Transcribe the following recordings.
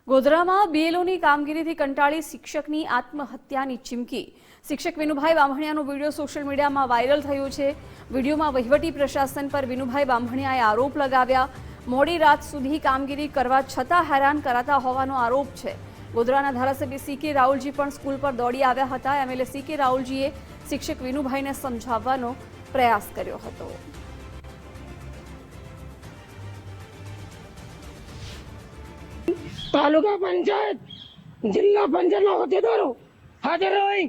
ગોધરામાં બીએલઓની કામગીરીથી કંટાળી શિક્ષકની આત્મહત્યાની ચીમકી। શિક્ષક વિનુભાઈ બામણિયાનો વિડીયો સોશિયલ મીડિયામાં વાયરલ થયો છે। વિડીયોમાં વહીવટી પ્રશાસન પર વિનુભાઈ બામણિયાએ આરોપ લગાવ્યા। મોડી રાત સુધી કામગીરી કરવા છતાં હેરાન કરાતા હોવાનો આરોપ છે। ગોધરાના ધારાસભ્ય સીકે રાહુલજી પણ સ્કૂલ પર દોડી આવ્યા હતા। એમએલએ સીકે રાહુલજીએ શિક્ષક વિનુભાઈને સમજાવવાનો પ્રયાસ કર્યો હતો। तालुका पंचायत जिला पंचायत होद्देदारो हाजर रही।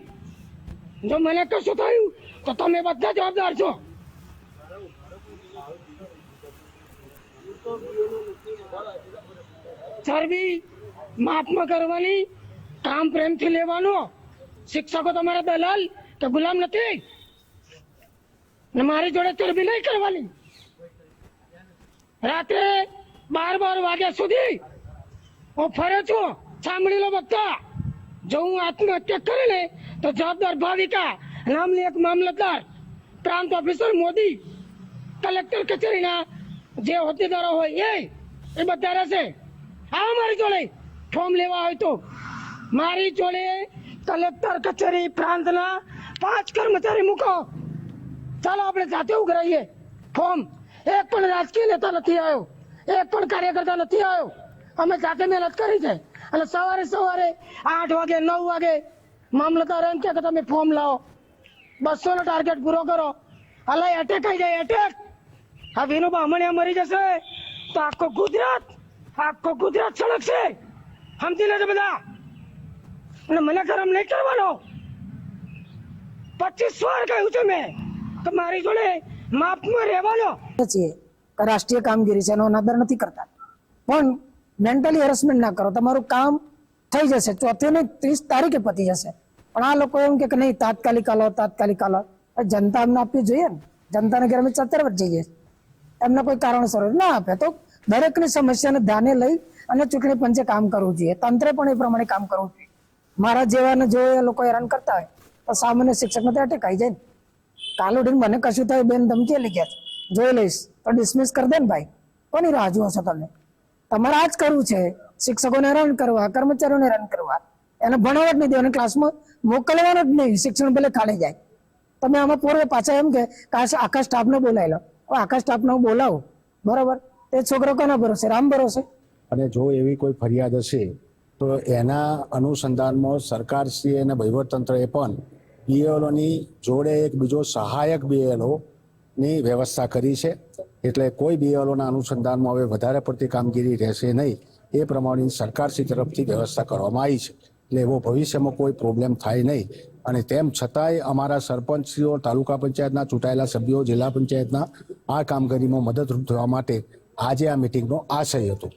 जो मैंने कशुं थयुं तो तमे बधा जवाबदार छो। चरबी माफमा करवानी, काम प्रेम थी लेवानो। शिक्षको तमारा दलाल के गुलाम नथी ने मारी जोड़े चरबी नहीं करवानी। रात्रे 12 वाग्या सुधी હું ફરે છું। સાંભળી લો બધા। જો હું આત્મહત્યા કરે ને તો જવાબદાર ભાવિકા નામની એક મામલતદાર, પ્રાંત ઓફિસર મોદી, કલેક્ટર કચેરીના જે હોદ્દેદારો હોય એ બધા રહેશે। આ મારી જોડે ફોર્મ લેવા હોય તો મારી જોડે કલેક્ટર કચેરી પ્રાંતના 5 કર્મચારી મૂકો। ચાલો આપણે જાતે ઉઘરાઈએ ફોર્મ। એક પણ રાજકીય નેતા નથી આવ્યો, એક પણ કાર્યકર્તા નથી આવ્યો। અમે જાતે મહેનત કરી છે અને સવારે 8 વાગે 9 વાગે મામલતદાર એમ કે તમે ફોર્મ લાવો, 200 નો ટાર્ગેટ પૂરો કરો। હલા એટેક આવી જાય, એટેક। આ વિનુ બામણિયા મરી જશે તો આખો ગુજરાત સળગશે। સમજી લેજો બધા। અને મને ગરમ નહીં કરવાનો। 25 વાર કહ્યું છે મેં કે મારી જોડે માપમાં રહેવાનો છે। રાષ્ટ્રીય કામગીરી છે, એનો અનાદર નથી કરતા, પણ મેન્ટલી હેરેસમેન્ટ ના કરો। તમારું કામ થઈ જશે, 4 ને 30 તારીખે પતી જશે। પણ આ લોકો એમ કે નહીં તાત્કાલિક આલો। જનતા અમને આપવી જોઈએ ને। જનતાને ઘરે અમે 74 વર્ષ જઈએ, એમને કોઈ કારણસર ના આપે તો દરેકની સમસ્યાને ધ્યાને લઈ અને ચૂંટણી પંચે કામ કરવું જોઈએ। તંત્રે પણ એ પ્રમાણે કામ કરવું જોઈએ। મારા જેવાને જો એ લોકો હેરાન કરતા હોય તો સામાન્ય શિક્ષકને તો અટેક આવી જાય ને। કાલ ઉઠીને મને કશું થાય, બેન ધમકી લઈ ગયા જોઈ લઈશ તો ડિસમિસ કરી દે ને ભાઈ। કોની રાહ જુઓ છો તમે? તમારે આ જ કરવું છે। શિક્ષકોને હેરાન કરવા, કર્મચારીઓને હેરાન કરવા, એને ભણાવવા જ નહીં દેવાને, ક્લાસમાં મોકલવાનો જ નહીં। શિક્ષણ ભલે ખાલી જાય। તમે આમાં પૂર્વે પાછા એમ કે આખા સ્ટાફને બોલાવી લો। આખા સ્ટાફને હું બોલાવું, બરોબર? તે છોકરો કોના ભરોસે? રામ ભરોસે। અને જો એવી કોઈ ફરિયાદ હશે તો એના અનુસંધાનમાં સરકારશ્રી અને વહીવટતંત્રએ પણ બીએલઓની જોડે એક બીજો સહાયક બીએલઓ ની વ્યવસ્થા કરી છે। એટલે કોઈ બીએલઓના અનુસંધાનમાં હવે વધારે પડતી કામગીરી રહેશે નહીં, એ પ્રમાણેની સરકારશ્રી તરફથી વ્યવસ્થા કરવામાં આવી છે। એટલે એવો ભવિષ્યમાં કોઈ પ્રોબ્લેમ થાય નહીં। અને તેમ છતાંય અમારા સરપંચશ્રીઓ, તાલુકા પંચાયતના ચૂંટાયેલા સભ્યો, જિલ્લા પંચાયતના આ કામગીરીમાં મદદરૂપ થવા માટે આજે આ મિટિંગનો આશય હતો।